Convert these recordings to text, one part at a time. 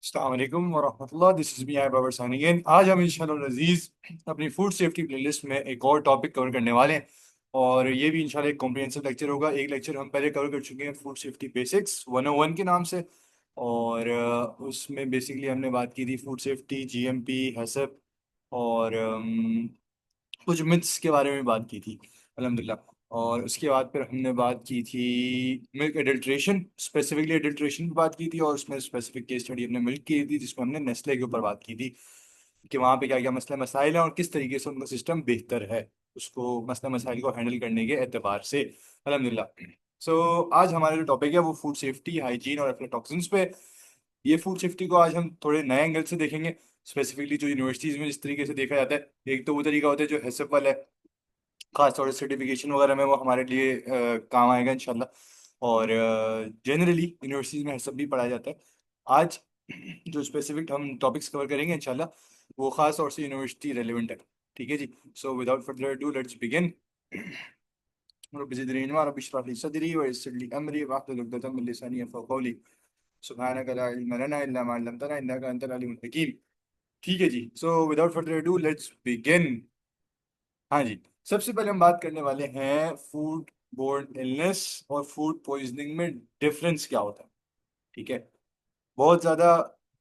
अस्सलाम वालेकुम वरहमतुल्लाह। This is me I Babar सानी अगेन। आज हम इंशाल्लाह अजीज अपनी फूड सेफ्टी प्लेलिस्ट में एक और टॉपिक कवर करने वाले हैं। और ये भी इंशाल्लाह एक कॉम्प्रिहेंसिव लेक्चर होगा। एक लेक्चर हम पहले कवर कर चुके हैं फूड सेफ्टी बेसिक्स 101 के नाम से। और उसमें बेसिकली हमने बात की थी फूड सेफ्टी, जीएमपी, हैसप और कुछ मिथ्स के बारे में बात की थी अल्हम्दुलिल्लाह। और उसके बाद फिर हमने बात की थी मिल्क एडल्ट्रेशन, स्पेसिफिकली एडल्ट्रेशन की बात की थी। और उसमें स्पेसिफिक केस स्टडी हमने मिल्क की थी जिसमें हमने नेस्ले के ऊपर बात की थी कि वहाँ पे क्या क्या मसला मसाइल हैं और किस तरीके से उनका सिस्टम बेहतर है उसको मसला मसाइल को हैंडल करने के एतबार से अल्हम्दुलिल्लाह। सो आज हमारा जो टॉपिक है वो फूड सेफ्टी, हाइजीन और एफ्लाटॉक्सिन्स पे। ये फूड सेफ्टी को आज हम थोड़े नए एंगल से देखेंगे। स्पेसिफिकली जो यूनिवर्सिटीज में जिस तरीके से देखा जाता है, एक तो वो तरीका होता है जो हैसप वाला है, खास तौर से सर्टिफिकेशन वगैरह में वो हमारे लिए काम आएगा इंशाल्लाह। और जनरली यूनिवर्सिटीज में हैसप भी पढ़ाया जाता है। आज जो स्पेसिफिक हम टॉपिक्स कवर करेंगे इंशाल्लाह वो खास तौर से यूनिवर्सिटी रेलिवेंट है। ठीक है जी। So without further ado let's begin. रब ज़िदनी इल्मा रब इश्रह ली सदरी व यस्सिर ली अमरी वाहलुल उक़दतम मिन लिसानी यफ़क़हू क़ौली। सुब्हानका ला इल्मा लना इल्ला मा अल्लमतना इन्नका अंतल अलीमुल हकीम। ठीक है जी। So without further ado let's begin. हाँ जी। सबसे पहले हम बात करने वाले हैं फूड बोर्न इलनेस और फूड पॉइजनिंग में डिफरेंस क्या होता है। ठीक है। बहुत ज़्यादा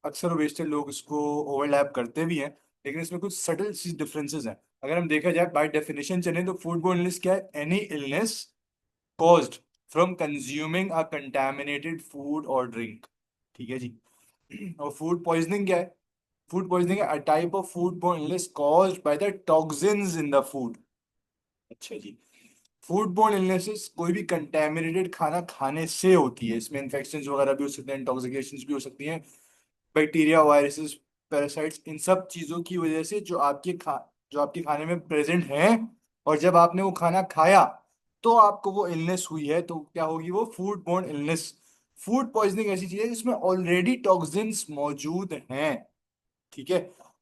अक्सर और बेशतर लोग इसको ओवरलैप करते भी हैं, लेकिन इसमें कुछ सटल सी डिफरेंसेस हैं। अगर हम देखा जाए बाय डेफिनेशन चलें तो फूड बोर्न इलनेस क्या है? Any illness caused from consuming a contaminated food और ड्रिंक। ठीक है जी। और फूड पॉइजनिंग क्या है? फूड पॉइजनिंग है a type of food borne illness caused by the toxins in the food. अच्छा जी। फूड बोर्न इलनेसेस कोई भी कंटेमिनेटेड खाना खाने से होती है। इसमें इन्फेक्शंस वगैरह भी हो सकते हैं, इंटॉक्सिकेशंस भी हो सकती हैं, बैक्टीरिया, वायरसेस, पैरासाइट्स, इन सब चीज़ों की वजह से जो आपके खाने में प्रेजेंट हैं। और जब आपने वो खाना खाया तो आपको वो इलनेस हुई है तो क्या होगी? वो food borne illness. Food poisoning ऐसी चीज़ है जिसमें ऑलरेडी टॉक्सिन्स मौजूद हैं। ठीक है।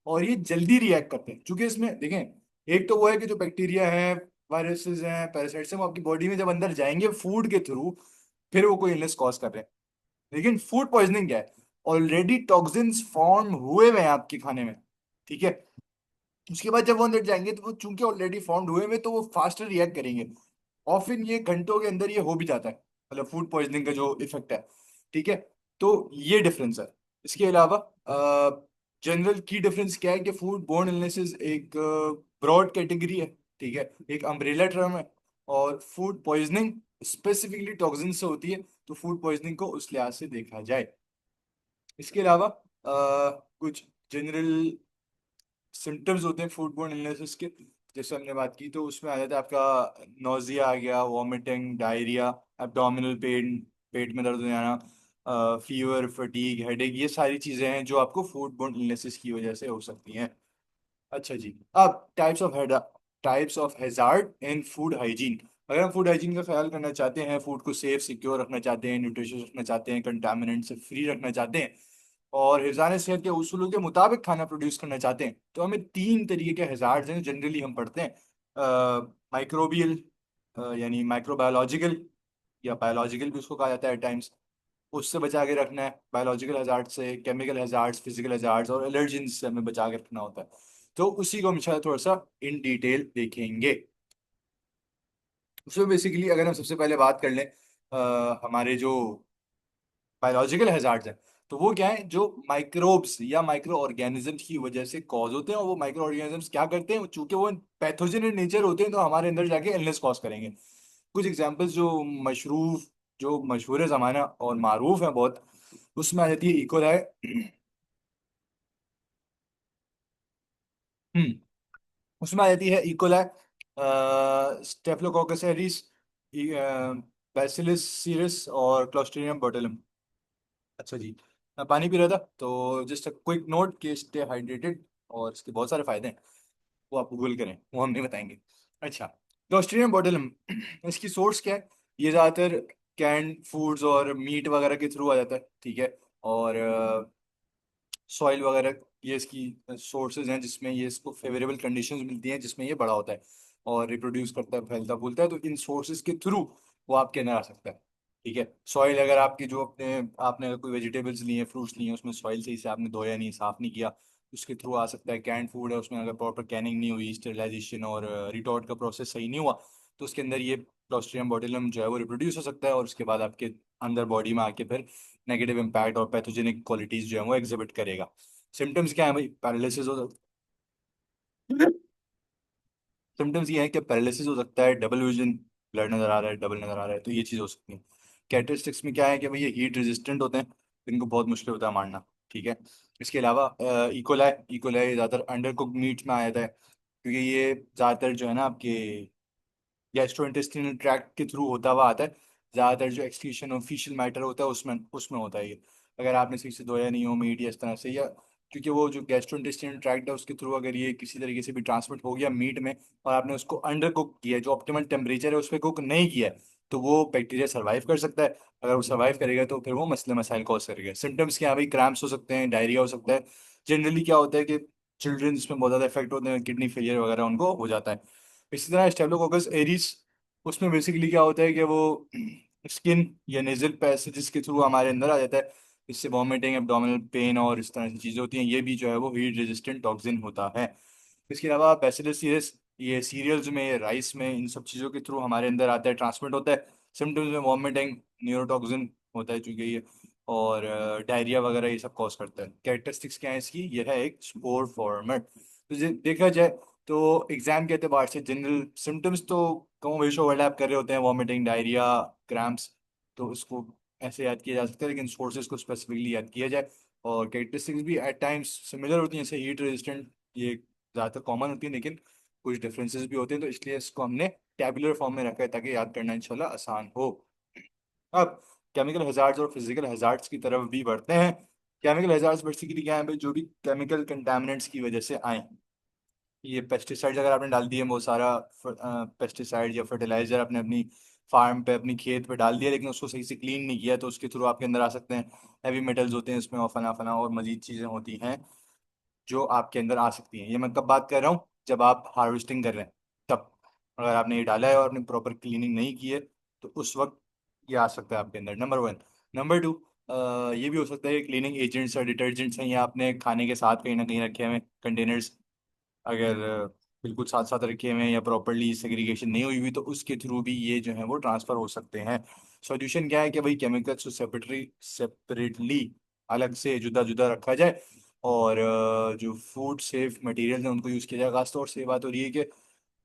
और ये जल्दी रिएक्ट करते हैं क्योंकि इसमें देखें, एक तो वो है कि जो बैक्टीरिया है, वायरसेस हैं, पैरासाइट्स हैं, वो आपकी बॉडी में जब अंदर जाएंगे फूड के थ्रू फिर वो कोई इलनेस कॉज कर रहे हैं। लेकिन फूड पॉइजनिंग क्या है? ऑलरेडी टॉक्सिन्स फॉर्म हुए हुए हैं आपके खाने में। ठीक है। उसके बाद जब वो अंदर जाएंगे तो वो चूंकि ऑलरेडी फॉर्म्ड हुए में तो वो फास्टर रिएक्ट करेंगे। ऑफन ये घंटों के अंदर ये हो भी जाता है, मतलब फूड पॉइजनिंग का जो इफेक्ट है। ठीक है। तो ये डिफरेंस है। इसके अलावा जनरल की डिफरेंस क्या है कि फूड बोर्न इलनेसेस एक ब्रॉड कैटेगरी है। ठीक है। एक अम्ब्रेला टर्म है। और फूड पॉइजनिंग स्पेसिफिकली टॉक्सिन से होती है, तो फूड पॉइजनिंग को उस लिहाज से देखा जाए। इसके अलावा कुछ जनरल सिम्टम्स होते हैं फूड बोर्न इलनेसेस के। जैसे हमने बात की तो उसमें आ जाता है आपका नोजिया आ गया, वॉमिटिंग, डायरिया, एब्डोमिनल पेन, पेट में दर्द हो जाना, फीवर, फटीग, हेडेक, ये सारी चीज़ें हैं जो आपको फूड बोर्न इलनेसेस की वजह से हो सकती हैं। अच्छा जी। अब types of hazard in food hygiene. अगर हम फूड हाइजीन का ख्याल करना चाहते हैं, फूड को सेफ सिक्योर रखना चाहते हैं, न्यूट्रिशियस रखना चाहते हैं, कंटामिनेंट से फ्री रखना चाहते हैं और हिफाज़त सेहत के उसूलों के मुताबिक खाना प्रोड्यूस करना चाहते हैं, तो हमें तीन तरीके के हैजार्ड्स हैं जनरली हम पढ़ते हैं। माइक्रोबियल, यानी माइक्रोबायोलॉजिकल या बायोलॉजिकल भी उसको कहा जाता है टाइम्स, उससे बचा के रखना है। बायोलॉजिकल हजार्ड से, केमिकल हजार्ड्स, फिजिकल हजार्ड्स और एलर्जिन से हमें बचा के रखना होता है। तो उसी को हम शायद थोड़ा सा इन डिटेल देखेंगे। उसमें बेसिकली अगर हम सबसे पहले बात कर लें हमारे जो बायोलॉजिकल हैजार्ड्स हैं, तो वो क्या है? जो माइक्रोब्स या माइक्रो ऑर्गेनिजम्स की वजह से कॉज होते हैं। और वो माइक्रो ऑर्गेनिजम्स क्या करते हैं? चूंकि वो पैथोजन इन नेचर होते हैं तो हमारे अंदर जाके इलनेस कॉज करेंगे। कुछ एग्जांपल्स जो मशहूर ज़माना और मारूफ है बहुत, उसमें आ जाती है इकोलाई। हम्म। उसमें आ जाती है इकोलाई, स्टेफलोकोकस एरिस, बैसिलस सीरस और क्लोस्ट्रिडियम बोटुलिनम। अच्छा जी। मैं पानी पी रहा था तो जस्ट क्विक नोट कि स्टे हाइड्रेटेड और इसके बहुत सारे फायदे हैं, वो आप गूगल करें, वो हम नहीं बताएंगे। अच्छा। क्लोस्ट्रिडियम बोटुलिनम इसकी सोर्स क्या है? ये ज़्यादातर कैंड फूड्स और मीट वगैरह के थ्रू आ जाता है। ठीक है। और सॉइल वगैरह ये इसकी सोर्सेज हैं जिसमें ये इसको फेवरेबल कंडीशंस मिलती हैं जिसमें ये बड़ा होता है और रिप्रोड्यूस करता है, फैलता फूलता है। तो इन सोर्सेज के थ्रू वो आपके अंदर आ सकता है। ठीक है। सॉइल अगर आपकी जो अपने आपने अगर कोई वेजिटेबल्स लिए हैं, फ्रूट्स लिए हैं, उसमें सॉइल सही से आपने धोया नहीं, साफ नहीं किया, उसके थ्रू आ सकता है। कैंड फूड है, उसमें अगर प्रॉपर कैनिंग नहीं हुई, स्टेरिलाइजेशन और रिटॉर्ट का प्रोसेस सही नहीं हुआ, तो उसके अंदर ये क्लोस्ट्रिडियम बोटुलिनम जो है वो रिप्रोड्यूस हो सकता है, और उसके बाद आपके अंदर बॉडी में आके फिर नेगेटिव इम्पैक्ट और पैथोजेनिक क्वालिटीज जो है वो एग्जिबिट करेगा। सिम्टम्स क्या है भाई? पैरालिसिस हो सकता है। सिम्टम्स ये है कि पैरालिसिस हो सकता है, डबल विजन, ब्लड नजर आ रहा है, डबल नजर आ रहा है, तो ये चीज़ हो सकती है। कैरेक्टरिस्टिक्स में क्या है कि भाई ये हीट रेजिस्टेंट होते हैं, इनको बहुत मुश्किल होता है मारना। ठीक है। इसके अलावा इकोलाई, इकोलाई ज़्यादातर अंडर कुक मीट में आ जाता है, क्योंकि ये ज़्यादातर जो है ना आपके गैस्ट्रोइंटेस्टिनल ट्रैक्ट के थ्रू होता हुआ आता है। ज़्यादातर जो एक्सक्रीशन ऑफ फीशल मैटर होता है उसमें उसमें होता है ये। अगर आपने सही से धोया नहीं हो मीट या इस तरह से, या क्योंकि वो जो गैस्ट्रोइंटेस्टिनल ट्रैक्ट है उसके थ्रू अगर ये किसी तरीके से भी ट्रांसमिट हो गया मीट में, और आपने उसको अंडर कुक किया है, जो ऑप्टिमल टेम्परेचर है उस पर कुक नहीं किया है, तो वो बैक्टीरिया सर्वाइव कर सकता है। अगर वो सर्वाइव करेगा तो फिर वो मसले मसाइल कॉज करेगा। सिम्टम्स क्या है भाई? क्रैम्प्स हो सकते हैं, डायरिया हो सकता है। जनरली क्या होता है कि चिल्ड्रंस में बहुत ज़्यादा इफेक्ट होते हैं, किडनी फेलियर वगैरह उनको हो जाता है। इसी तरह स्टेप्लोकोकस एरीज, उसमें बेसिकली क्या होता है कि वो स्किन या नेजल पैसेजेस के थ्रू हमारे अंदर आ जाता है। इससे वॉमिटिंग, एब्डोमिनल पेन और इस तरह की चीज़ें होती हैं। ये भी जो है वो हीट रेजिस्टेंट टॉक्सिन होता है। इसके अलावा बैसिलस सीरस, ये सीरियल्स में, राइस में, इन सब चीज़ों के थ्रू हमारे अंदर आता है, ट्रांसमिट होता है। सिम्टम्स में वॉमिटिंग, न्यूरोटॉक्सिन होता है चूंकि ये, और डायरिया वगैरह ये सब कॉज करता है। कैरेक्टरिस्टिक्स क्या है इसकी? यह है एक स्पोर फॉर्मेट। तो देखा जाए तो एग्जाम के एतबार से जनरल सिम्टम्स तो कम बेश ओवरलैप कर रहे होते हैं, वॉमिटिंग, डायरिया, क्रैम्प्स, तो उसको ऐसे याद किया जा सकता है, लेकिन सोर्सेज को स्पेसिफिकली याद किया जाए। और कैरेक्टरिस्टिक्स भी एट टाइम्स सिमिलर होती हैं, जैसे हीट रेजिस्टेंट, ये ज़्यादातर कॉमन होती है, लेकिन कुछ डिफरेंसेस भी होते हैं, तो इसलिए इसको हमने टैबुलर फॉर्म में रखा है ताकि याद करना इंशाल्लाह आसान हो। अब केमिकल हजार्ड्स और फिजिकल हजार्ड्स की तरफ भी बढ़ते हैं। केमिकल हजार्ड्स बेसिकली क्या है भाई? जो भी केमिकल कंटामिनेंट्स की वजह से आए, ये पेस्टिसाइड्स अगर आपने डाल दिए, बहुत सारा पेस्टिसाइड या फर्टिलाइजर आपने अपनी फार्म पे, अपनी खेत पे डाल दिया, लेकिन उसको सही से क्लीन नहीं किया, तो उसके थ्रू आपके अंदर आ सकते हैं हैवी मेटल्स होते हैं इसमें, और फना फना और मजीद चीज़ें होती हैं जो आपके अंदर आ सकती हैं। ये मैं कब बात कर रहा हूँ? जब आप हार्वेस्टिंग कर रहे हैं तब। अगर आपने ये डाला है और आपने प्रॉपर क्लीनिंग नहीं की है, तो उस वक्त ये आ सकता है आपके अंदर, नंबर वन। नंबर टू, ये भी हो सकता है कि क्लीनिंग एजेंट्स और डिटर्जेंट्स हैं, या आपने खाने के साथ कहीं ना कहीं रखे हुए कंटेनर्स, अगर बिल्कुल साथ साथ रखे हुए हैं या प्रॉपरली सेग्रीगेशन नहीं हुई हुई, तो उसके थ्रू भी ये जो है वो ट्रांसफर हो सकते हैं। सॉल्यूशन क्या है कि भाई केमिकल्स को सेपरेटली, अलग से जुदा जुदा रखा जाए, और जो फूड सेफ मटेरियल हैं उनको यूज़ किया जाए। खासतौर से ये बात हो रही है कि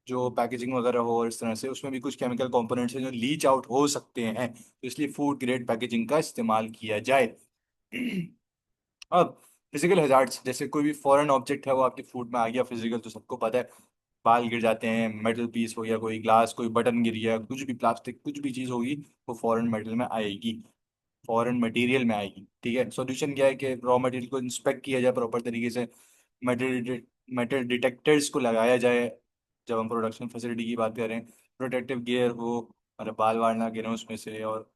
जो पैकेजिंग वगैरह हो और इस तरह से, उसमें भी कुछ केमिकल कंपोनेंट्स हैं जो लीच आउट हो सकते हैं, तो इसलिए फूड ग्रेड पैकेजिंग का इस्तेमाल किया जाए। अब फिजिकल हजार्ड्स, जैसे कोई भी फॉरेन ऑब्जेक्ट है वो आपके फूड में आ गया, फिजिकल तो सबको पता है, बाल गिर जाते हैं, मेटल पीस हो गया, कोई ग्लास, कोई बटन गिर गया, कुछ भी प्लास्टिक, कुछ भी चीज़ होगी, वो फॉरेन मेटल में आएगी, फॉरेन मटेरियल में आएगी। ठीक है। सॉल्यूशन क्या है कि रॉ मटेरियल को इंस्पेक्ट किया जाए प्रॉपर तरीके से, मेटल मेटल डिटेक्टर्स को लगाया जाए, जब हम प्रोडक्शन फैसिलिटी की बात करें, प्रोटेक्टिव गियर हो, मतलब बाल वाल ना गिरें उसमें से, और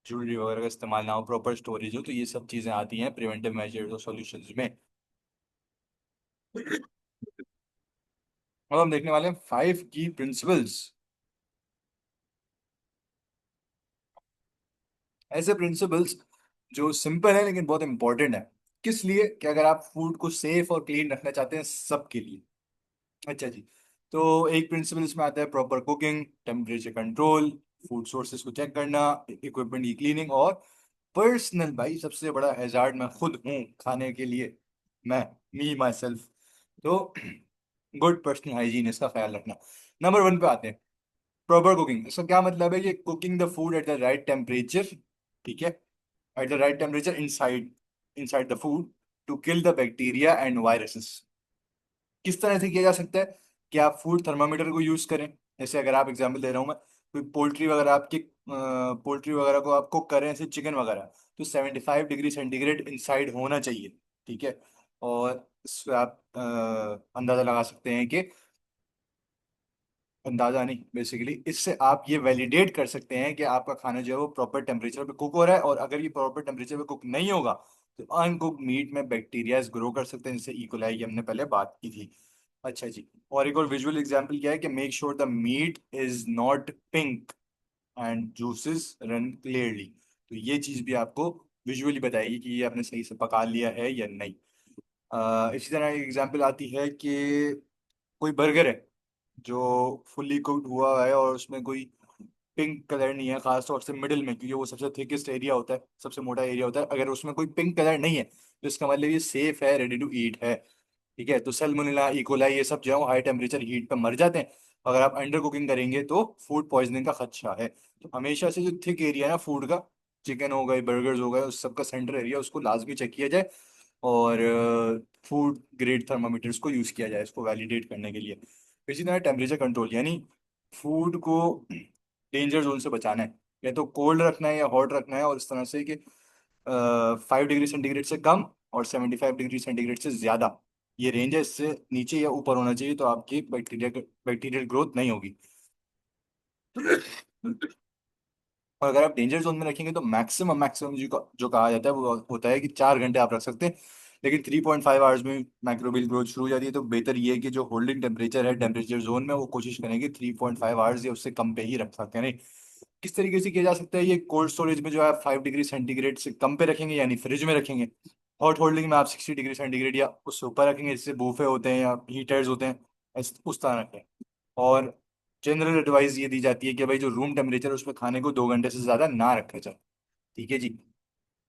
ज्वेलरी वगैरह का इस्तेमाल ना हो, प्रॉपर स्टोरेज हो, तो ये सब चीज़ें आती हैं प्रिवेंटिव मेजर्स और सॉल्यूशंस में। अब हम देखने वाले हैं 5 की प्रिंसिपल्स। ऐसे प्रिंसिपल्स जो सिंपल है लेकिन बहुत इंपॉर्टेंट है। किस लिए? कि अगर आप फूड को सेफ और क्लीन रखना चाहते हैं सबके लिए। अच्छा जी। तो एक प्रिंसिपल इसमें आता है proper cooking, temperature control, food sources को चेक करना, इक्विपमेंट की क्लीनिंग, और पर्सनल, भाई सबसे बड़ा हैजार्ड मैं खुद हूँ खाने के लिए, मैं, मी माई सेल्फ। तो गुड पर्सनल हाइजीन, इसका ख्याल रखना। नंबर वन पे आते हैं, प्रॉपर कुकिंग। इसका क्या मतलब है? कि cooking the food at the right temperature, ठीक है, at the right temperature inside inside the food, to kill the bacteria and viruses. किस तरह से किया जा सकता है? कि आप फूड थर्मामीटर को यूज करें। जैसे अगर आप एग्जांपल दे रहा हूँ मैं, कोई पोल्ट्री वगैरह आपकी, पोल्ट्री वगैरह को आप कुक कर रहे हैं, जैसे चिकन वगैरह, तो 75 डिग्री सेंटीग्रेड इनसाइड होना चाहिए। ठीक है। और इससे आप अंदाजा लगा सकते हैं कि, अंदाजा नहीं, बेसिकली इससे आप ये वैलिडेट कर सकते हैं कि आपका खाना जो है वो प्रॉपर टेम्परेचर पे कुक हो रहा है। और अगर ये प्रॉपर टेम्परेचर पे कुक नहीं होगा, तो अनकुक मीट में बैक्टीरियाज ग्रो कर सकते हैं, जैसे इकोलाई की हमने पहले बात की थी। अच्छा जी। और एक और विजुअल एग्जांपल क्या है? कि make sure the meat is not pink, and juices run clearly. तो ये चीज़ भी आपको विजुअली बताएगी कि ये आपने सही से पका लिया है या नहीं। इसी तरह एक एग्जांपल आती है कि कोई बर्गर है जो फुल्ली कुक्ड हुआ है और उसमें कोई पिंक कलर नहीं है, खासतौर से मिडिल में, क्योंकि वो सबसे थिकेस्ट एरिया होता है, सबसे मोटा एरिया होता है। अगर उसमें कोई पिंक कलर नहीं है तो इसका मतलब ये सेफ है, रेडी टू ईट है। ठीक है, तो सैल्मोनेला इकोलाई ये सब जो है वो हाई टेम्परेचर हीट पर मर जाते हैं। अगर आप अंडर कुकिंग करेंगे तो फूड पॉइजनिंग का खदशा है। तो हमेशा से जो थिक एरिया है ना फूड का, चिकन हो गए, बर्गर्स हो गए, उस सबका सेंटर एरिया, उसको लाजमी चेक किया जाए और फूड ग्रेड थर्मामीटर्स को यूज़ किया जाए इसको वैलिडेट करने के लिए। इसी तरह टेम्परेचर कंट्रोल, यानी फूड को डेंजर जोन से बचाना है, या तो कोल्ड रखना है या हॉट रखना है, और इस तरह से कि 5 डिग्री सेंटीग्रेड से कम और 75 डिग्री सेंटीग्रेड से ज़्यादा, ये रेंज है। इससे नीचे या ऊपर होना चाहिए तो आपकी बैक्टीरियल ग्रोथ नहीं होगी। और अगर आप डेंजर जोन में रखेंगे तो मैक्सिमम मैक्सिमम जो कहा जाता है वो होता है कि 4 घंटे आप रख सकते हैं। लेकिन 3.5 आवर्स में माइक्रोबियल ग्रोथ शुरू हो जाती है। तो बेहतर ये है कि जो होल्डिंग टेम्परेचर है टेम्परेचर जोन में, वो कोशिश करेंगे 3.5 आवर्स या उससे कम पे ही रख सकते हैं। नहीं, किस तरीके से किया जा सकता है ये? कोल्ड स्टोरेज में जो है 5 डिग्री सेंटीग्रेड से कम पे रखेंगे, यानी फ्रिज में रखेंगे। हॉट होल्डिंग में आप 60 डिग्री सेंटीग्रेड या उससे ऊपर रखेंगे, जैसे बूफे होते हैं या हीटर्स होते हैं, उस तरह रखें। और जनरल एडवाइस ये दी जाती है कि भाई जो रूम टेम्परेचर है उसमें खाने को 2 घंटे से ज़्यादा ना रखा जाए। ठीक है जी।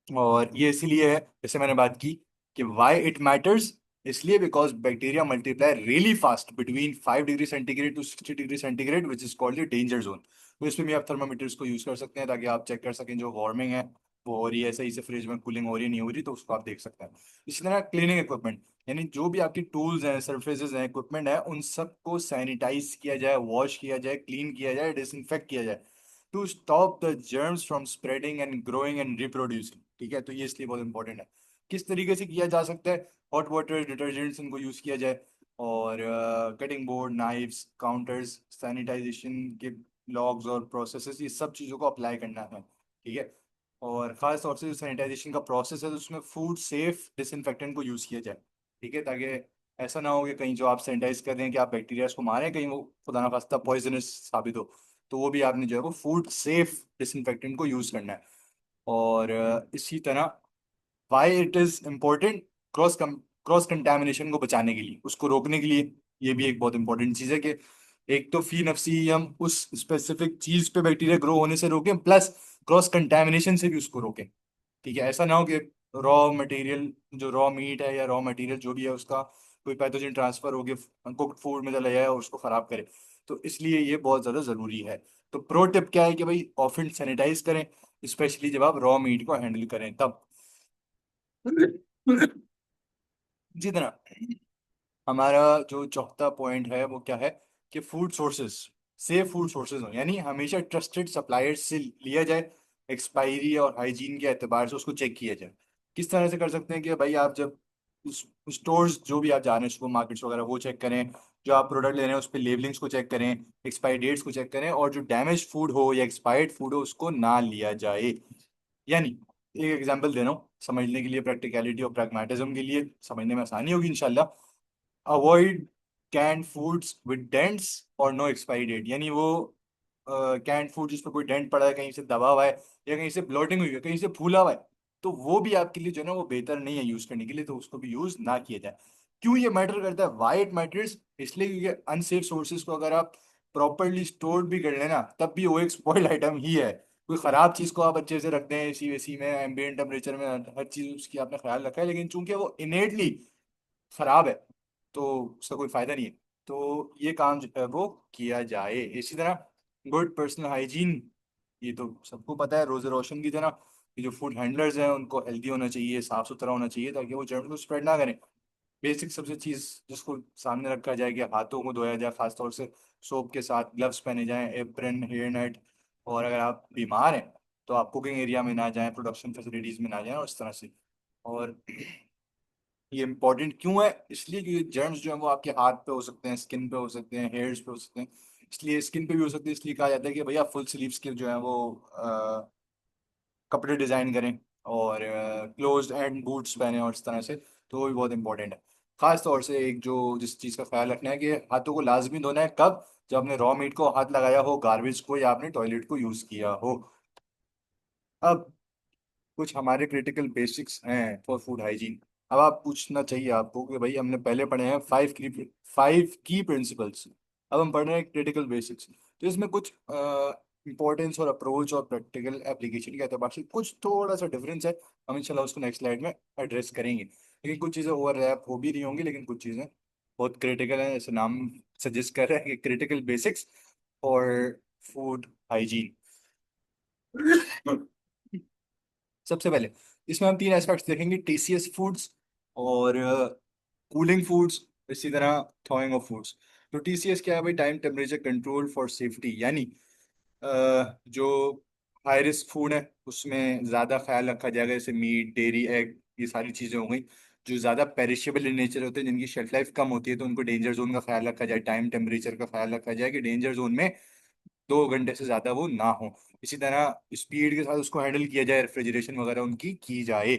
और ये इसलिए है, जैसे मैंने बात की कि वाई इट मैटर्स, इसलिए because bacteria multiply really fast between 5 degree centigrade to 60 degree centigrade, which is called the danger zone. तो इसमें भी आप थर्मामीटर्स को यूज कर सकते हैं ताकि आप चेक कर सकें जो वार्मिंग है वो हो रही है सही से, फ्रिज में कूलिंग हो रही है नहीं हो रही, तो उसको आप देख सकते हैं। इसी तरह क्लीनिंग इक्विपमेंट, यानी जो भी आपकी टूल्स हैं, सर्फेसेज हैं, इक्विपमेंट है, उन सबको सैनिटाइज किया जाए, वॉश किया जाए, क्लीन किया जाए, डिसइंफेक्ट किया जाए, to stop the germs from spreading and growing and reproducing. ठीक है, तो ये इसलिए बहुत इंपॉर्टेंट है। किस तरीके से किया जा सकता है? हॉट वाटर डिटर्जेंट्स इनको यूज किया जाए, और cutting board, knives, counters, sanitization के लॉग्स और प्रोसेसेस, ये सब चीज़ों को अप्लाई करना है। ठीक है, और ख़ास तौर से जो सैनिटाइजेशन का प्रोसेस है तो उसमें फूड सेफ डिसइंफेक्टेंट को यूज़ किया जाए। ठीक है, ताकि ऐसा ना हो कि कहीं जो आप सैनिटाइज कर रहे हैं कि आप बैक्टीरिया को मारें, कहीं वो खुदा ना खास्ता पॉइजनस साबित हो। तो वो भी आपने जो है वो फूड सेफ डिसइंफेक्टेंट को यूज़ करना है। और इसी तरह why it is important, cross cross contamination को बचाने के लिए, उसको रोकने के लिए, ये भी एक बहुत इंपॉर्टेंट चीज़ है कि एक तो फी नफसी हम उस स्पेसिफिक चीज़ पे बैक्टीरिया ग्रो होने से रोकें, प्लस क्रॉस कंटेमिनेशन से भी उसको रोकें। ठीक है, ऐसा ना हो कि रॉ मटेरियल, जो रॉ मीट है या रॉ मटेरियल जो भी है, उसका कोई पैथोजन ट्रांसफर हो गया कुक्ड फूड में चला जाए और उसको खराब करे। तो इसलिए ये बहुत ज़्यादा ज़रूरी है। तो प्रो टिप क्या है कि भाई ऑफिन सैनिटाइज करें, स्पेशली जब आप रॉ मीट को हैंडल करें तब। जितना हमारा जो चौथा पॉइंट है वो क्या है कि food sources, safe food sources हो, यानी हमेशा ट्रस्टेड सप्लायर्स से लिया जाए। एक्सपायरी और हाइजीन के एतबार से उसको चेक किया जाए। किस तरह से कर सकते हैं कि भाई आप जब स्टोर्स जो भी आप जा रहे हैं, सुपर मार्केट्स वगैरह, वो चेक करें। जो आप प्रोडक्ट ले रहे हैं उस पर लेबलिंग्स को चेक करें, एक्सपायरी डेट्स को चेक करें, और जो डैमेज फूड हो या एक्सपायर्ड फूड हो उसको ना लिया जाए। यानी एक एग्जांपल दे रहा हूँ समझने के लिए, प्रैक्टिकलिटी और प्रैग्मेटिज्म के लिए, समझने में आसानी होगी इंशाल्लाह। Avoid canned foods with dents और नो एक्सपायरी डेट, यानी वो कैंड फूड जिस पर कोई डेंट पड़ा है, कहीं से दबा हुआ है या कहीं से ब्लोटिंग हुई है, कहीं से फूला हुआ है, तो वो भी आपके लिए जो है ना वो बेहतर नहीं है यूज करने के लिए, तो उसको भी यूज ना किया जाए। क्यों ये मैटर करता है? वाई इट मैटर्स, इसलिए क्योंकि अनसेफ सोर्सेज को अगर आप प्रॉपरली स्टोर भी कर लेना तब भी वो एक स्पॉइल्ड आइटम ही है। कोई खराब चीज को आप अच्छे से रखते हैं एसी वेसी में, एम्बिएंट टेम्परेचर में, हर चीज उसकी आपने ख्याल रखा है, लेकिन चूंकि वो इनेटली खराब है तो उसका कोई फायदा नहीं है। तो ये काम जो है वो किया जाए। इसी तरह गुड पर्सनल हाइजीन, ये तो सबको पता है, रोजे रोशन की तरह ये जो फूड हैंडलर्स हैं उनको हेल्दी होना चाहिए, साफ सुथरा होना चाहिए, ताकि वो जर्म को स्प्रेड ना करें। बेसिक सबसे चीज़ जिसको सामने रखा जाए कि हाथों को धोया जाए, खासतौर से सोप के साथ, ग्लव्स पहने जाएं, एप्रन, हेयर नेट। और अगर आप बीमार हैं तो आप कुकिंग एरिया में ना जाएं, प्रोडक्शन फैसिलिटीज़ में ना जाएं, और इस तरह से। और ये इंपॉर्टेंट क्यों है? इसलिए क्योंकि जर्म्स जो है वो आपके हाथ पे हो सकते हैं, स्किन पे हो सकते हैं, हेयर्स पे हो सकते हैं। इसलिए स्किन पे भी हो सकते हैं, इसलिए कहा जाता है कि भैया फुल स्लीव्स के जो है वो कपड़े डिजाइन करें, और क्लोज्ड एंड बूट्स पहने, और इस तरह से। तो वो भी बहुत इंपॉर्टेंट है। खास तौर से एक जो जिस चीज़ का ख्याल रखना है कि हाथों को लाजमी धोना है, कब? जब आपने रॉ मीट को हाथ लगाया हो, गार्बेज को, या आपने टॉयलेट को यूज किया हो। अब कुछ हमारे क्रिटिकल बेसिक्स हैं फॉर फूड हाइजीन। अब आप पूछना चाहिए आपको कि भाई हमने पहले पढ़े हैं फाइव की प्रिंसिपल्स, अब हम पढ़ रहे हैं क्रिटिकल बेसिक्स। तो इसमें कुछ इंपॉर्टेंस और अप्रोच और प्रैक्टिकल एप्लीकेशन के एतबार से कुछ थोड़ा सा डिफरेंस है। हम इंशाल्लाह उसको नेक्स्ट स्लाइड में एड्रेस करेंगे, लेकिन कुछ चीज़ें ओवरलैप हो भी रही होंगी, लेकिन कुछ चीज़ें बहुत क्रिटिकल हैं, जैसे नाम सजेस्ट कर रहे हैं कि क्रिटिकल बेसिक्स और फूड हाइजीन। सबसे पहले इसमें हम तीन एस्पेक्ट्स देखेंगे: टीसीएस फूड्स, और कूलिंग फूड्स, इसी तरह थॉइंग ऑफ फूड्स। तो टीसीएस क्या है भाई? Time temperature control for safety, यानी जो हाई रिस्क फूड है उसमें ज़्यादा ख्याल रखा जाएगा, जैसे मीट, डेयरी, एग, ये सारी चीज़ें हो गई। जो ज़्यादा पेरिशेबल इन नेचर होते हैं, जिनकी शेल्फ लाइफ कम होती है, तो उनको डेंजर जोन का ख्याल रखा जाए, टाइम टेम्परेचर का ख्याल रखा जाए कि डेंजर जोन में 2 घंटे से ज्यादा वो ना हो। इसी तरह स्पीड के साथ उसको हैंडल किया जाए, रेफ्रिजरेशन वगैरह उनकी की जाए।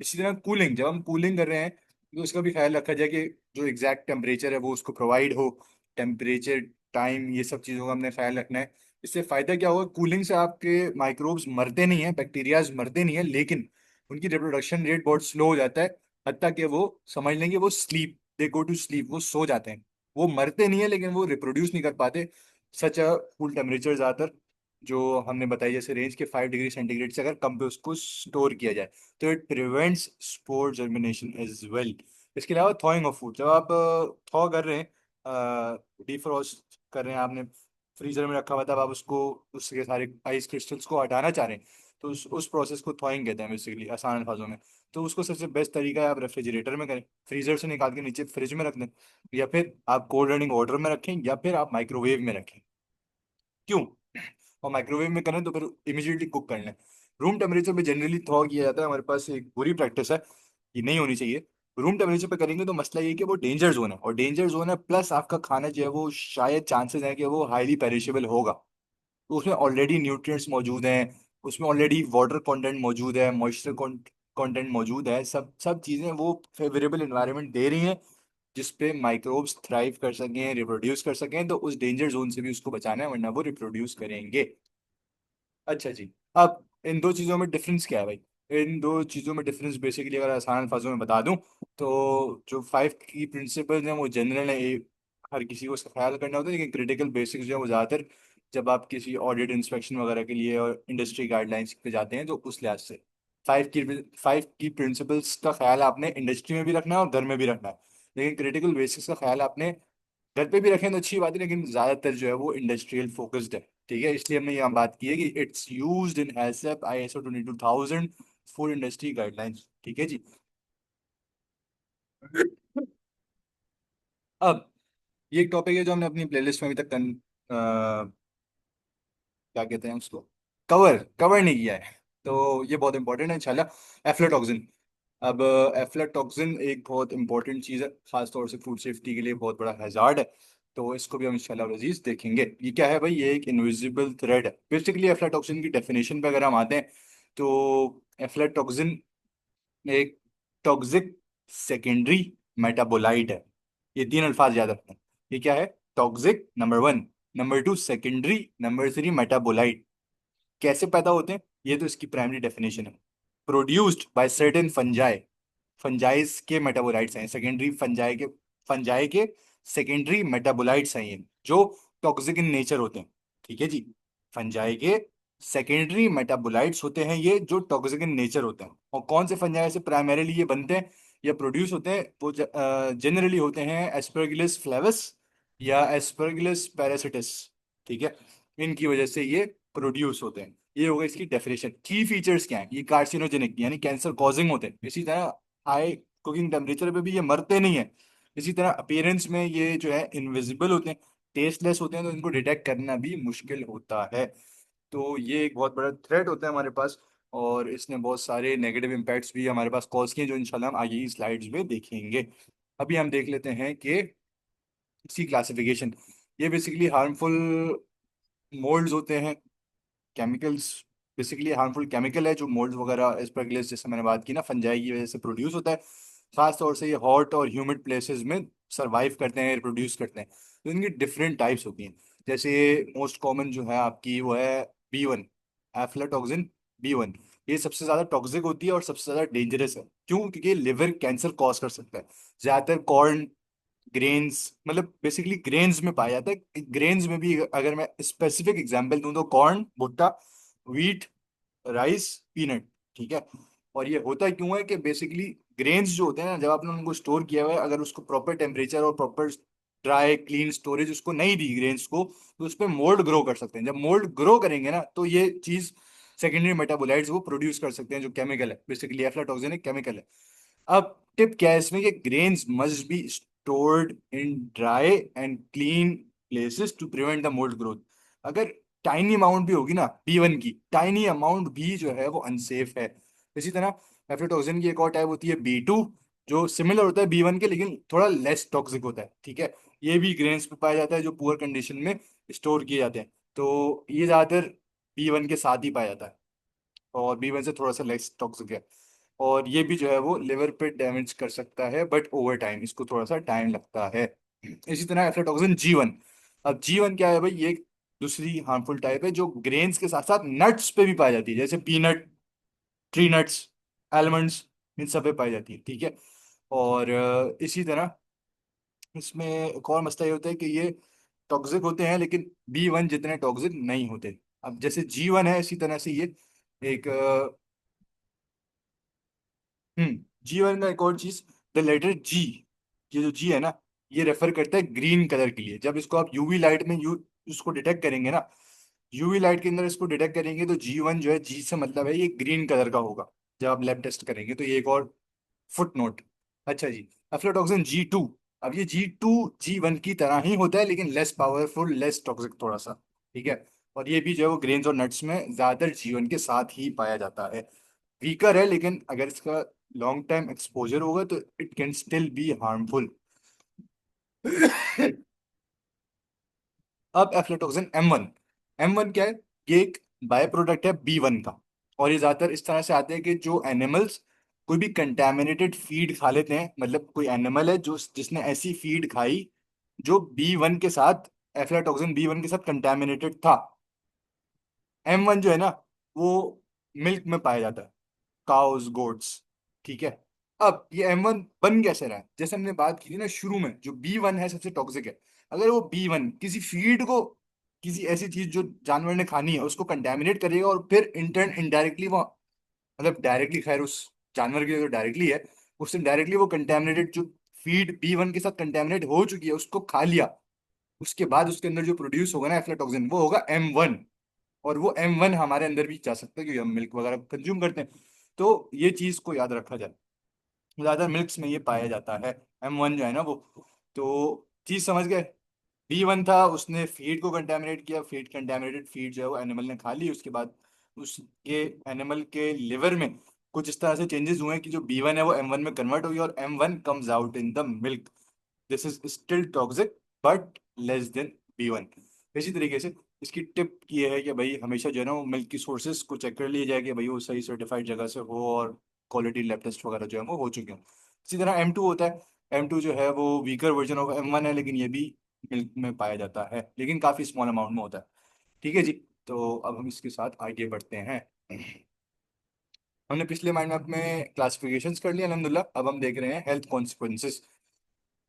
इसी तरह कूलिंग, जब हम कूलिंग कर रहे हैं तो उसका भी ख्याल रखा जाए कि जो एग्जैक्ट टेम्परेचर है वो उसको प्रोवाइड हो। टेम्परेचर, टाइम, ये सब चीज़ों का हमने ख्याल रखना है। इससे फायदा क्या होगा? कूलिंग से आपके माइक्रोब्स मरते नहीं है, बैक्टीरियाज मरते नहीं है, लेकिन उनकी रिप्रोडक्शन रेट बहुत स्लो हो जाता है। हत्ता कि वो समझ लेंगे वो sleep, they go to sleep, वो सो जाते हैं। वो मरते नहीं है लेकिन वो रिप्रोड्यूस नहीं कर पाते। सच अ कूल टेम्परेचर ज़्यादातर जो हमने बताई, जैसे रेंज के 5 डिग्री सेंटीग्रेड से अगर कम पे उसको स्टोर किया जाए, तो it prevents spore germination as well. इसके अलावा थॉइंग ऑफ फूड, जब आप थॉ कर रहे हैं, डिफ्रॉस्ट कर रहे हैं, आपने फ्रीजर में रखा हुआ था, अब आप उसको, उसके सारे आइस क्रिस्टल्स को हटाना चाह रहे हैं, तो उस प्रोसेस को थॉइंग कहते हैं बेसिकली, आसान अल्फाजों में। तो उसको सबसे बेस्ट तरीका है आप रेफ्रिजरेटर में करें, फ्रीजर से निकाल के नीचे फ्रिज में रख दें, या फिर आप कोल्ड रनिंग वाटर में रखें, या फिर आप माइक्रोवेव में रखें। क्यों? और माइक्रोवेव में करें तो फिर इमीडिएटली कुक कर लें। रूम टेम्परेचर पे जनरली थॉ किया जाता है, हमारे पास एक बुरी प्रैक्टिस है, ये नहीं होनी चाहिए। रूम टेम्परेचर पे करेंगे तो मसला ये है कि वो डेंजर जोन है, और डेंजर जोन है प्लस आपका खाना जो है वो शायद चांसेस है कि वो हाईली पेरिशेबल होगा। तो उसमें ऑलरेडी न्यूट्रिएंट्स मौजूद हैं, उसमें ऑलरेडी वाटर कंटेंट मौजूद है, मॉइस्चर कंटेंट मौजूद है, सब सब चीज़ें वो फेवरेबल इन्वायरमेंट दे रही हैं जिस पे माइक्रोब्स थ्राइव कर सकें, रिप्रोड्यूस कर सकें। तो उस डेंजर जोन से भी उसको बचाना है, वरना वो रिप्रोड्यूस करेंगे। अच्छा जी। अब इन दो चीज़ों में डिफरेंस क्या है भाई? इन दो चीज़ों में डिफरेंस बेसिकली अगर आसान अल्फाजों में बता दूं, तो जो 5 की प्रिंसिपल्स हैं वो जनरल है, हर किसी को उसका ख्याल करना होता है, लेकिन क्रिटिकल बेसिक्स जो है वो ज़्यादातर जब आप किसी ऑडिट इंस्पेक्शन वगैरह के लिए और इंडस्ट्री गाइडलाइंस पे जाते हैं, तो उस लिहाज से 5 की प्रिंसिपल्स का ख्याल आपने इंडस्ट्री में भी रखना है और घर में भी रखना है। लेकिन क्रिटिकल बेसिक्स का ख्याल आपने घर पे भी रखें तो अच्छी बात है, लेकिन ज्यादातर जो है वो इंडस्ट्रियल फोकस्ड है। ठीक है, इसलिए हमने यहाँ बात की है कि it's used in HACCP ISO 22000 food industry guidelines. ठीक है जी। अब ये एक टॉपिक है जो हमने अपनी प्लेलिस्ट में अभी तक क्या कहते हैं उसको, कवर कवर नहीं किया है, तो ये बहुत इंपॉर्टेंट है इंशाल्लाह। एफ्लाटॉक्सिन। अब एफ्लाटॉक्सिन एक बहुत इंपॉर्टेंट चीज़ है, खासतौर से फूड सेफ्टी के लिए बहुत बड़ा हैजार्ड है। तो इसको भी हम इंशाल्लाह अजीज देखेंगे। ये क्या है भाई? ये एक इनविजिबल थ्रेड है बेसिकली। एफ्लाटॉक्सिन की डेफिनेशन पे अगर हम आते हैं, तो एफ्लाटॉक्सिन एक टॉक्सिक सेकेंडरी मेटाबोलाइट है। ये तीन अल्फाज याद रखना है। ये क्या है? Toxic number 1, number 2 secondary, number 3 metabolite. कैसे पैदा होते हैं? ये तो इसकी प्राइमरी डेफिनेशन है। Produced by certain fungi, fungi के मेटाबोलाइट्स हैं सेकेंडरी, फंजाई के सेकेंडरी मेटाबोलाइट्स हैं ये, जो टॉक्सिक इन नेचर होते हैं। ठीक है जी। फंजाई के सेकेंडरी मेटाबोलाइट्स होते हैं ये, जो टॉक्सिक इन नेचर होते हैं। और कौन से फंजाई से प्राइमरीली ये बनते हैं या प्रोड्यूस होते हैं? वो जनरली होते हैं एस्परगिलस फ्लेवस या एस्परगिलस पैरासिटिस। ठीक है, इनकी वजह से ये प्रोड्यूस होते हैं। ये होगा इसकी डेफिनेशन। की फीचर्स क्या है? ये कार्सिनोजेनिक यानी कैंसर कॉजिंग होते हैं। इसी तरह हाई कुकिंग टेम्परेचर पे भी ये मरते नहीं है। इसी तरह अपीयरेंस में ये जो है इनविजिबल होते हैं, टेस्टलेस होते हैं, तो इनको डिटेक्ट करना भी मुश्किल होता है। तो ये एक बहुत बड़ा थ्रेट होता है हमारे पास, और इसने बहुत सारे नेगेटिव इम्पैक्ट्स भी हमारे पास कॉज किए, जो इंशाल्लाह हम आगे की स्लाइड्स में देखेंगे। अभी हम देख लेते हैं कि इसकी क्लासिफिकेशन। ये बेसिकली हार्मफुल मोल्ड्स होते हैं, केमिकल्स, बेसिकली हार्मफुल केमिकल है जो मोल्ड वगैरह एस्परगिलस, जैसे मैंने बात की ना, फंजाई की वजह से प्रोड्यूस होता है। खास तौर से ये हॉट और ह्यूमिड प्लेसेस में सरवाइव करते हैं, रिप्रोड्यूस करते हैं। तो इनकी डिफरेंट टाइप्स होती हैं। जैसे मोस्ट कॉमन जो है आपकी वो है B1, एफ्लाटॉक्सिन B1। ये सबसे ज्यादा टॉक्सिक होती है और सबसे ज्यादा डेंजरस है। क्यों? क्योंकि ये लिवर कैंसर कॉज कर सकता है। ज्यादातर कॉर्न ग्रेन्स, मतलब बेसिकली ग्रेन्स में पाया जाता है। ग्रेन्स में भी अगर मैं स्पेसिफिक एग्जांपल दूं तो कॉर्न, भुट्टा, व्हीट, राइस, पीनट। ठीक है। और ये होता क्यों है कि बेसिकली ग्रेन्स जो होते हैं ना, जब आपने उनको स्टोर किया हुआ है, अगर उसको प्रॉपर टेम्परेचर और प्रॉपर ड्राई क्लीन स्टोरेज उसको नहीं दी ग्रेन्स को, तो उस पर मोल्ड ग्रो कर सकते हैं। जब मोल्ड ग्रो करेंगे ना, तो ये चीज सेकेंडरी मेटाबोलाइट्स वो प्रोड्यूस कर सकते हैं, जो केमिकल है, बेसिकली एफ्लाटॉक्सिन एक केमिकल है। अब टिप क्या है इसमें कि grains must be stored in dry and clean places to prevent the mould growth. अगर टाइनी अमाउंट भी होगी ना B1 की, टाइनी अमाउंट भी जो है वो अनसेफ है। इसी तरह एफ्लाटॉक्सिन की एक और टाइप होती है B2, जो सिमिलर होता है B1 के लेकिन थोड़ा लेस टॉक्सिक होता है। ठीक है। ये भी ग्रेन्स पे पाया जाता है जो पुअर कंडीशन में स्टोर किए जाते हैं। तो ये ज्यादातर B1 के साथ ही पाया जाता है, और B1 से थोड़ा सा लेस टॉक्सिक है। और ये भी जो है वो लिवर पे डैमेज कर सकता है, बट ओवर टाइम इसको थोड़ा सा टाइम लगता है। इसी तरह एफ्लाटॉक्सिन G1। अब G1 क्या है भाई? ये एक दूसरी हार्मफुल टाइप है जो ग्रेन्स के साथ साथ नट्स पे भी पाई जाती है, जैसे पीनट, ट्री नट्स, आलमंड्स, इन सब पे पाई जाती है। ठीक है। और इसी तरह इसमें एक और मसला ये होता है कि ये टॉक्सिक होते हैं लेकिन B1 जितने टॉक्सिक नहीं होते। अब जैसे G1 है, इसी तरह से ये एक G1 का एक और चीज, द लेटर G। ये जो G है ना, ये रेफर करता है ग्रीन कलर के लिए। जब इसको आप यूवी लाइट में उसको डिटेक्ट करेंगे ना, यूवी लाइट के अंदर इसको डिटेक्ट करेंगे, तो G1 जो है, G से मतलब है ये ग्रीन कलर का होगा जब आप लैब टेस्ट करेंगे। तो ये एक और फुट नोट। अच्छा जी। Aflatoxin G2। अब ये G2 G1 की तरह ही होता है लेकिन लेस पावरफुल, लेस टॉक्सिक थोड़ा सा। ठीक है। और ये भी जो है वो ग्रेन्स और नट्स में ज्यादातर G1 के साथ ही पाया जाता है। वीकर है लेकिन अगर इसका लॉन्ग टाइम एक्सपोजर होगा तो it can still be harmful. अब एफ्लाटॉक्सिन M1। M1 क्या है? ये एक बाय प्रोडक्ट है B1 का। और ये ज्यादातर इस तरह से आते हैं कि जो एनिमल्स कोई भी कंटेमिनेटेड फीड खा लेते हैं, मतलब कोई एनिमल है जो जिसने ऐसी फीड खाई जो B1 के साथ, एफ्लाटॉक्सिन B1 के साथ कंटेमिनेटेड था। M1 जो है ना, वो मिल्क में पाया जाता है, काउस, गोट्स। ठीक है। अब ये M1 बन कैसे रहा है? जैसे हमने बात की थी ना शुरू में, जो B1 है सबसे टॉक्सिक है। अगर वो B1 किसी फीड को, किसी ऐसी चीज जो जानवर ने खानी है उसको कंटेमिनेट करेगा, और फिर इंटर्न इनडायरेक्टली वो, मतलब डायरेक्टली खैर उस जानवर के लिए तो डायरेक्टली है, उससे डायरेक्टली वो कंटेमिनेटेड जो फीड B1 के साथ कंटेमिनेट हो चुकी है उसको खा लिया, उसके बाद उसके अंदर जो प्रोड्यूस होगा ना एफ्लाटॉक्सिन, वो होगा M1। और वो M1 हमारे अंदर भी जा सकता है क्योंकि हम मिल्क वगैरह कंज्यूम करते हैं। तो ये चीज को याद रखा जाए, ज्यादा मिल्क्स में ये पाया जाता है M1 जो है ना वो। तो चीज समझ गए? B1 था, उसने फीड को कंटेमिनेट किया, फीड कंटेमिनेटेड फीड जो है वो एनिमल ने खा ली, उसके बाद उसके एनिमल के लिवर में कुछ इस तरह से चेंजेस हुए हैं कि जो B1 है वो M1 में कन्वर्ट हो गया, और M1 comes out in the milk. This is still toxic but less than B1। इसी तरीके से इसकी टिप ये है कि भाई हमेशा जो है ना वो मिल्क की सोर्सेज को चेक कर लिया जाए कि भाई वो सही सर्टिफाइड जगह से हो, और क्वालिटी लैब टेस्ट वगैरह जो है वो हो चुके हैं। इसी तरह M2 होता है। M2 जो है वो वीकर वर्जन ऑफ M1 है, लेकिन ये भी मिल्क में पाया जाता है लेकिन काफी स्मॉल अमाउंट में होता है। ठीक है जी। तो अब हम इसके साथ आगे बढ़ते हैं। हमने पिछले माइंड मैप में क्लासिफिकेशंस कर लिया अल्हम्दुलिल्लाह। अब हम देख रहे हैं हेल्थ कॉन्सिक्वेंसेस।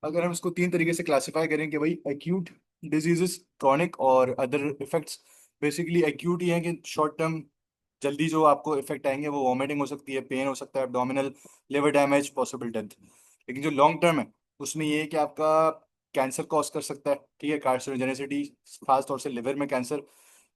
अगर हम इसको तीन तरीके से क्लासिफाई करें कि भाई एक्यूट डिजीजेस, क्रॉनिक और अदर इफेक्ट्स। बेसिकली एक्यूट ये है कि शॉर्ट टर्म, जल्दी जो आपको इफेक्ट आएंगे वो वॉमिटिंग हो सकती है, पेन हो सकता है, abdominal, liver damage, possible death. लेकिन जो लॉन्ग टर्म है उसमें ये है कि आपका कैंसर कॉज कर सकता है। ठीक है, कार्सिनोजेनेसिटी, खास तौर से लिवर में कैंसर।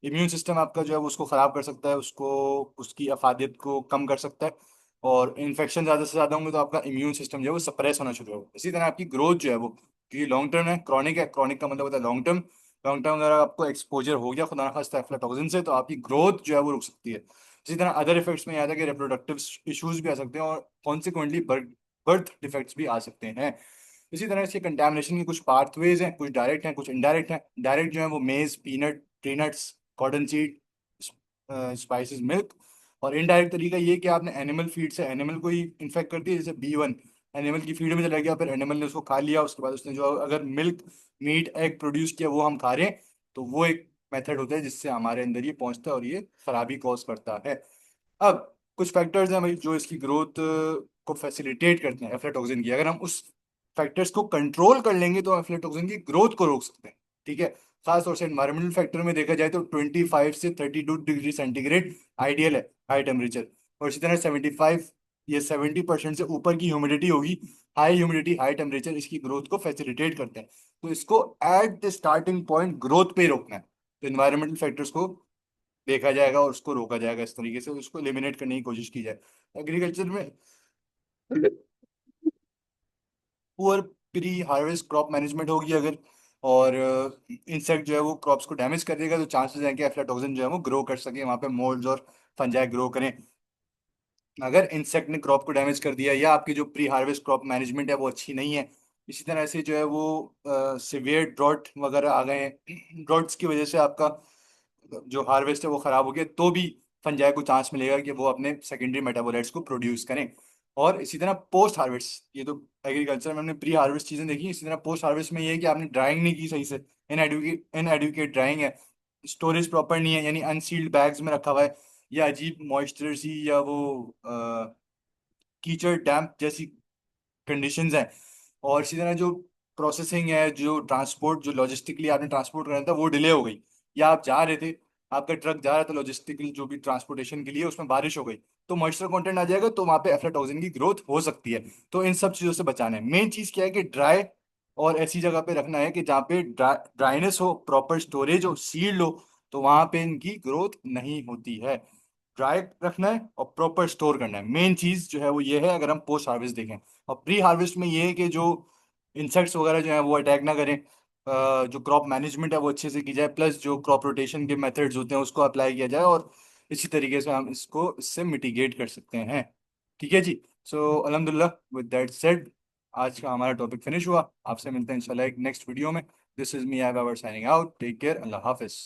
इम्यून सिस्टम आपका जो है वो उसको खराब कर सकता है, उसको, उसकी अफादियत को कम कर सकता है। और इन्फेक्शन ज़्यादा से ज़्यादा होंगे तो आपका इम्यून सिस्टम जो है वो सप्रेस होना शुरू होगा। इसी तरह आपकी ग्रोथ जो है वो, क्योंकि लॉन्ग टर्म है, क्रॉनिक है, क्रॉनिक का मतलब होता है लॉन्ग टर्म। लॉन्ग टर्म अगर आपको एक्सपोजर हो गया खुदा ना खास्ता एफ्लाटॉक्सिन से, तो आपकी ग्रोथ जो है वो रुक सकती है। इसी तरह अदर इफेक्ट्स में याद है कि रिप्रोडक्टिव इश्यूज भी आ सकते हैं, और कॉन्सिक्वेंटली बर्थ बर्थ डिफेक्ट्स भी आ सकते हैं। इसी तरह इसके कंटेमिनेशन के कुछ पाथवेज हैं, कुछ डायरेक्ट हैं कुछ इनडायरेक्ट हैं। डायरेक्ट जो है वो maize, peanut, tree nuts, cotton seed, spices, milk. और इनडायरेक्ट तरीका ये कि आपने एनिमल फीड से एनिमल को ही इन्फेक्ट कर दिया, जैसे B1 एनिमल की फीड में चला गया, फिर एनिमल ने उसको खा लिया, उसके बाद उसने जो अगर मिल्क, मीट, एग प्रोड्यूस किया वो हम खा रहे हैं, तो वो एक मेथड होता है जिससे हमारे अंदर ये पहुंचता है और ये खराबी कॉज करता है। अब कुछ फैक्टर्स हैं भाई जो इसकी ग्रोथ को फैसिलिटेट करते हैं एफ्लाटॉक्सिन की। अगर हम उस फैक्टर्स को कंट्रोल कर लेंगे तो एफ्लाटॉक्सिन की ग्रोथ को रोक सकते हैं। ठीक है। खास तौर से एनवायरमेंटल फैक्टर में देखा जाए तो 25 से 32 डिग्री सेंटीग्रेड आइडियल है हाई टेम्परेचर। और इसी तरह 75 या 70% से ऊपर की ह्यूमिडिटी होगी, हाई ह्यूमिडिटी हाई टेम्परेचर इसकी ग्रोथ को फैसिलिटेट करते हैं। तो इसको at the starting point growth पे ही रोकना है। तो इन्वायरमेंटल फैक्टर्स को देखा जाएगा और उसको रोका जाएगा, इस तरीके से उसको एलिमिनेट करने की कोशिश की जाए। एग्रीकल्चर में poor pre harvest crop management होगी अगर, और इंसेक्ट जो है वो क्रॉप्स को डैमेज कर देगा, तो चांसेस हैं कि एफ्लाटॉक्सिन जो है वो ग्रो कर सके वहाँ पे, मोल्ड्स और फंजाई ग्रो करें। अगर इंसेक्ट ने क्रॉप को डैमेज कर दिया या आपकी जो प्री हार्वेस्ट क्रॉप मैनेजमेंट है वो अच्छी नहीं है, इसी तरह से जो है वो सिवियर ड्रॉट वगैरह आ गए हैं, ड्रॉट्स की वजह से आपका जो हार्वेस्ट है वो खराब हो गया, तो भी फंजाई को चांस मिलेगा कि वो अपने सेकेंडरी मेटाबोलाइट्स को प्रोड्यूस करें। और इसी तरह पोस्ट हार्वेस्ट, ये तो एग्रीकल्चर में हमने प्री हार्वेस्ट चीजें देखी, इसी तरह पोस्ट हार्वेस्ट में ये है कि आपने ड्राइंग नहीं की सही से, इनएडुकेट ड्राइंग है, स्टोरेज प्रॉपर नहीं है, यानी अनसील्ड बैग्स में रखा हुआ है, या अजीब मॉइस्चर सी या वो कीचड़ डैम्प जैसी कंडीशंस हैं। और इसी तरह जो प्रोसेसिंग है, जो ट्रांसपोर्ट, जो लॉजिस्टिकली आपने ट्रांसपोर्ट करना था वो डिले हो गई, या आप जा रहे थे, आपका ट्रक जा रहा था लॉजिस्टिकल जो भी ट्रांसपोर्टेशन के लिए, उसमें बारिश हो गई, तो मॉइस्चर कंटेंट आ जाएगा, तो वहाँ पे एफ्लाटॉक्सिन की ग्रोथ हो सकती है। तो इन सब चीज़ों से बचाना है। मेन चीज़ क्या है कि ड्राई और ऐसी जगह पे रखना है कि जहाँ पे ड्राइनेस हो, प्रॉपर स्टोरेज हो, सील्ड हो, तो वहाँ पे इनकी ग्रोथ नहीं होती है। ड्राई रखना है और प्रॉपर स्टोर करना है, मेन चीज जो है वो ये है अगर हम पोस्ट हार्वेस्ट देखें। और प्री हार्वेस्ट में ये है कि जो इंसेक्ट्स वगैरह जो है वो अटैक ना करें, जो क्रॉप मैनेजमेंट है वो अच्छे से की जाए, प्लस जो क्रॉप रोटेशन के मेथड्स होते हैं उसको अप्लाई किया जाए, और इसी तरीके से हम इसको इससे मिटिगेट कर सकते हैं। ठीक है जी। सो अल्हम्दुलिल्लाह, विद दैट सेड, आज का हमारा टॉपिक फिनिश हुआ। आपसे मिलते हैं इंशाल्लाह एक नेक्स्ट वीडियो में। This is me I Babar signing out. Take care. अल्लाह हाफिज।